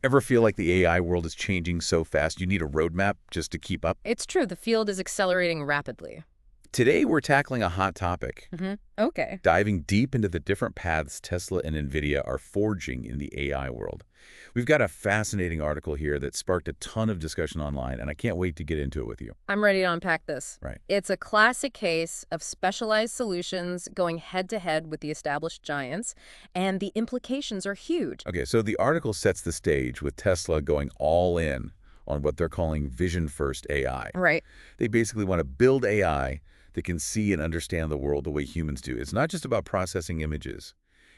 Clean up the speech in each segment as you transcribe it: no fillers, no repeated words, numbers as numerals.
Ever feel like the AI world is changing so fast you need a roadmap just to keep up? It's true, the field is accelerating rapidly. Today, we're tackling a hot topic, Okay. diving deep into the different paths Tesla and Nvidia are forging in the AI world. We've got a fascinating article here that sparked a ton of discussion online, and I can't wait to get into it with you. I'm ready to unpack this. Right. It's a classic case of specialized solutions going head-to-head with the established giants, and the implications are huge. Okay, so the article sets the stage with Tesla going all in on what they're calling vision-first AI. Right. They basically want to build AI that can see and understand the world the way humans do. It's not just about processing images.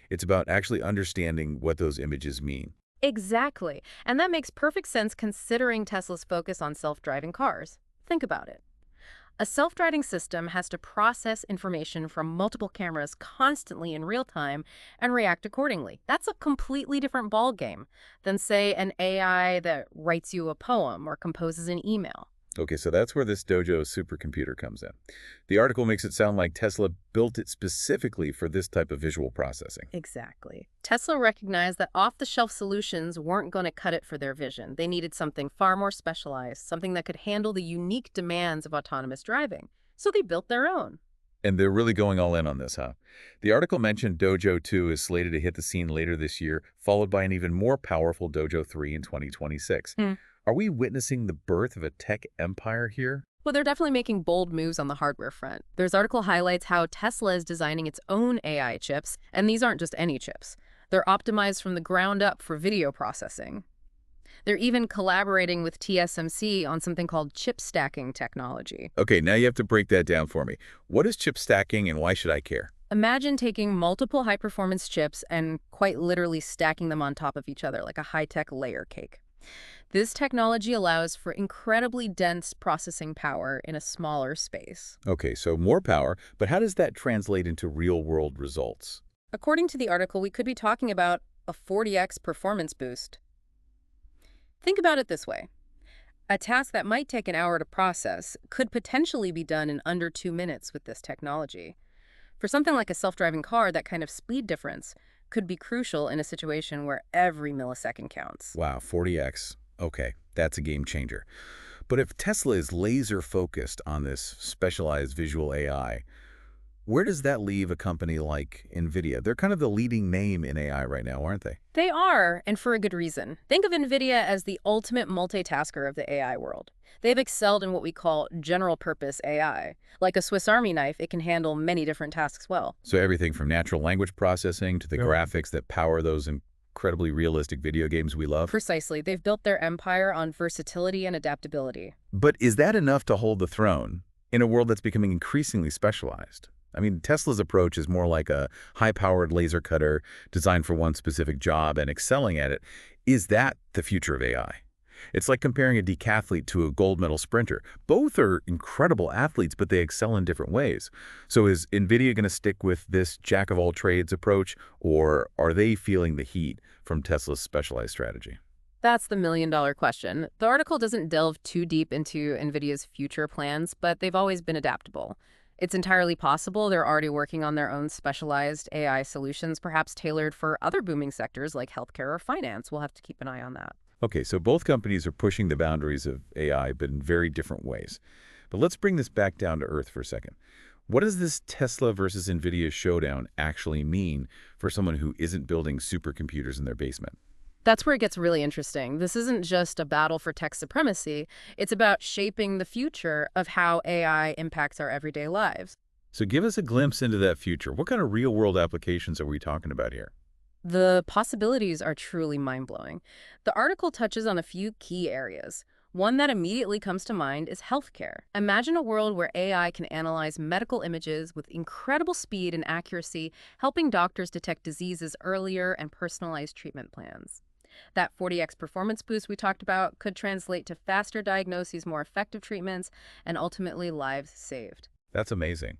It's about actually understanding what those images mean. Exactly. And that makes perfect sense considering Tesla's focus on self-driving cars. Think about it. A self-driving system has to process information from multiple cameras constantly in real time and react accordingly. That's a completely different ballgame than, say, an AI that writes you a poem or composes an email. Okay, so that's where this Dojo supercomputer comes in. The article makes it sound like Tesla built it specifically for this type of visual processing. Exactly. Tesla recognized that off-the-shelf solutions weren't going to cut it for their vision. They needed something far more specialized, something that could handle the unique demands of autonomous driving. So they built their own. And they're really going all in on this, huh? The article mentioned Dojo 2 is slated to hit the scene later this year, followed by an even more powerful Dojo 3 in 2026. Are we witnessing the birth of a tech empire here? Well, they're definitely making bold moves on the hardware front. This article highlights how Tesla is designing its own AI chips, and these aren't just any chips. They're optimized from the ground up for video processing. They're even collaborating with TSMC on something called chip stacking technology. Okay, now you have to break that down for me. What is chip stacking and why should I care? Imagine taking multiple high-performance chips and quite literally stacking them on top of each other like a high-tech layer cake. This technology allows for incredibly dense processing power in a smaller space. Okay, so more power, but how does that translate into real-world results? According to the article, we could be talking about a 40x performance boost. Think about it this way. A task that might take an hour to process could potentially be done in under 2 minutes with this technology. For something like a self-driving car, that kind of speed difference could be crucial in a situation where every millisecond counts. Wow, 40x. Okay, that's a game changer. But if Tesla is laser focused on this specialized visual AI, where does that leave a company like Nvidia? They're kind of the leading name in AI right now, aren't they? They are, and for a good reason. Think of Nvidia as the ultimate multitasker of the AI world. They've excelled in what we call general-purpose AI. Like a Swiss Army knife, it can handle many different tasks well. So everything from natural language processing to the graphics that power those incredibly realistic video games we love. Precisely. They've built their empire on versatility and adaptability. But is that enough to hold the throne in a world that's becoming increasingly specialized? I mean, Tesla's approach is more like a high-powered laser cutter designed for one specific job and excelling at it. Is that the future of AI? It's like comparing a decathlete to a gold medal sprinter. Both are incredible athletes, but they excel in different ways. So is Nvidia going to stick with this jack-of-all-trades approach, or are they feeling the heat from Tesla's specialized strategy? That's the million-dollar question. The article doesn't delve too deep into NVIDIA's future plans, but they've always been adaptable. It's entirely possible they're already working on their own specialized AI solutions, perhaps tailored for other booming sectors like healthcare or finance. We'll have to keep an eye on that. Okay, so both companies are pushing the boundaries of AI, but in very different ways. But let's bring this back down to earth for a second. What does this Tesla versus Nvidia showdown actually mean for someone who isn't building supercomputers in their basement? That's where it gets really interesting. This isn't just a battle for tech supremacy. It's about shaping the future of how AI impacts our everyday lives. So give us a glimpse into that future. What kind of real-world applications are we talking about here? The possibilities are truly mind-blowing. The article touches on a few key areas. One that immediately comes to mind is healthcare. Imagine a world where AI can analyze medical images with incredible speed and accuracy, helping doctors detect diseases earlier and personalize treatment plans. That 40x performance boost we talked about could translate to faster diagnoses, more effective treatments, and ultimately lives saved. That's amazing.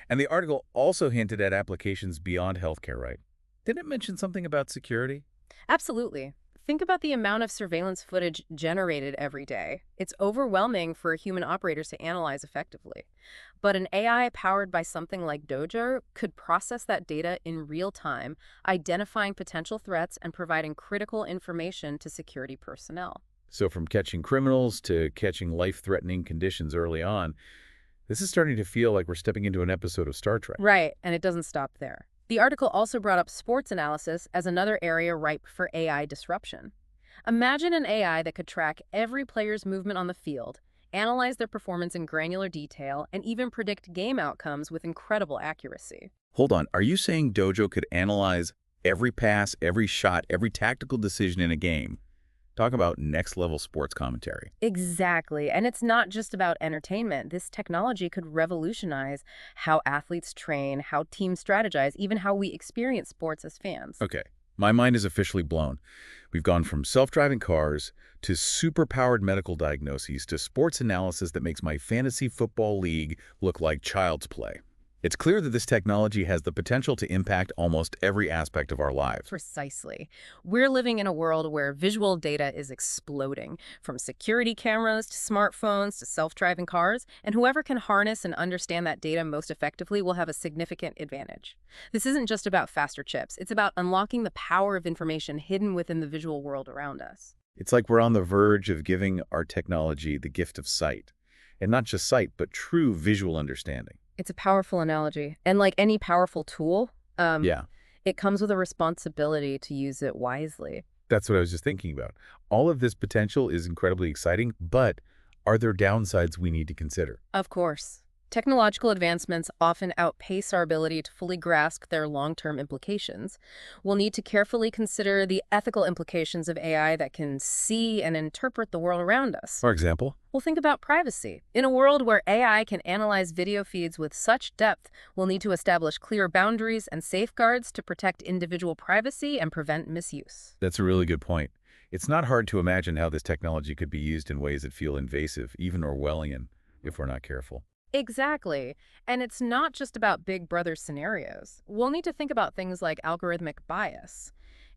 And the article also hinted at applications beyond healthcare, right? Didn't it mention something about security? Absolutely. Think about the amount of surveillance footage generated every day. It's overwhelming for human operators to analyze effectively. But an AI powered by something like Dojo could process that data in real time, identifying potential threats and providing critical information to security personnel. So from catching criminals to catching life-threatening conditions early on, this is starting to feel like we're stepping into an episode of Star Trek. Right, and it doesn't stop there. The article also brought up sports analysis as another area ripe for AI disruption. Imagine an AI that could track every player's movement on the field, analyze their performance in granular detail, and even predict game outcomes with incredible accuracy. Hold on, are you saying Dojo could analyze every pass, every shot, every tactical decision in a game? Talk about next-level sports commentary. Exactly. And it's not just about entertainment. This technology could revolutionize how athletes train, how teams strategize, even how we experience sports as fans. Okay, my mind is officially blown. We've gone from self-driving cars to super-powered medical diagnoses to sports analysis that makes my fantasy football league look like child's play. It's clear that this technology has the potential to impact almost every aspect of our lives. Precisely. We're living in a world where visual data is exploding, from security cameras to smartphones to self-driving cars, and whoever can harness and understand that data most effectively will have a significant advantage. This isn't just about faster chips. It's about unlocking the power of information hidden within the visual world around us. It's like we're on the verge of giving our technology the gift of sight. And not just sight, but true visual understanding. It's a powerful analogy. And like any powerful tool, Yeah, it comes with a responsibility to use it wisely. that's what I was just thinking about. All of this potential is incredibly exciting, but are there downsides we need to consider? Of course. Technological advancements often outpace our ability to fully grasp their long-term implications. We'll need to carefully consider the ethical implications of AI that can see and interpret the world around us. For example? We'll think about privacy. In a world where AI can analyze video feeds with such depth, we'll need to establish clear boundaries and safeguards to protect individual privacy and prevent misuse. That's a really good point. It's not hard to imagine how this technology could be used in ways that feel invasive, even Orwellian, if we're not careful. Exactly. And it's not just about Big Brother scenarios. We'll need to think about things like algorithmic bias.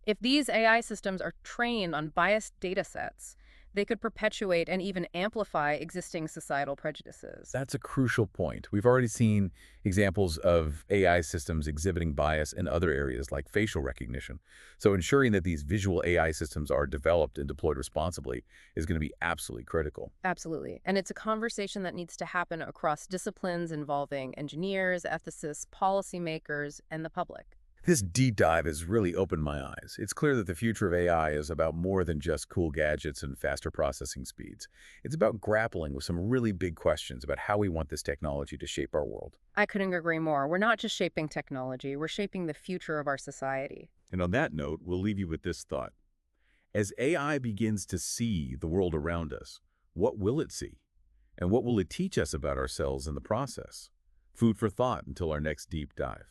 If these AI systems are trained on biased data sets, they could perpetuate and even amplify existing societal prejudices. That's a crucial point. We've already seen examples of AI systems exhibiting bias in other areas like facial recognition. So ensuring that these visual AI systems are developed and deployed responsibly is going to be absolutely critical. Absolutely. And it's a conversation that needs to happen across disciplines involving engineers, ethicists, policymakers, and the public. This deep dive has really opened my eyes. It's clear that the future of AI is about more than just cool gadgets and faster processing speeds. It's about grappling with some really big questions about how we want this technology to shape our world. I couldn't agree more. We're not just shaping technology, we're shaping the future of our society. And on that note, we'll leave you with this thought. As AI begins to see the world around us, what will it see? And what will it teach us about ourselves in the process? Food for thought until our next deep dive.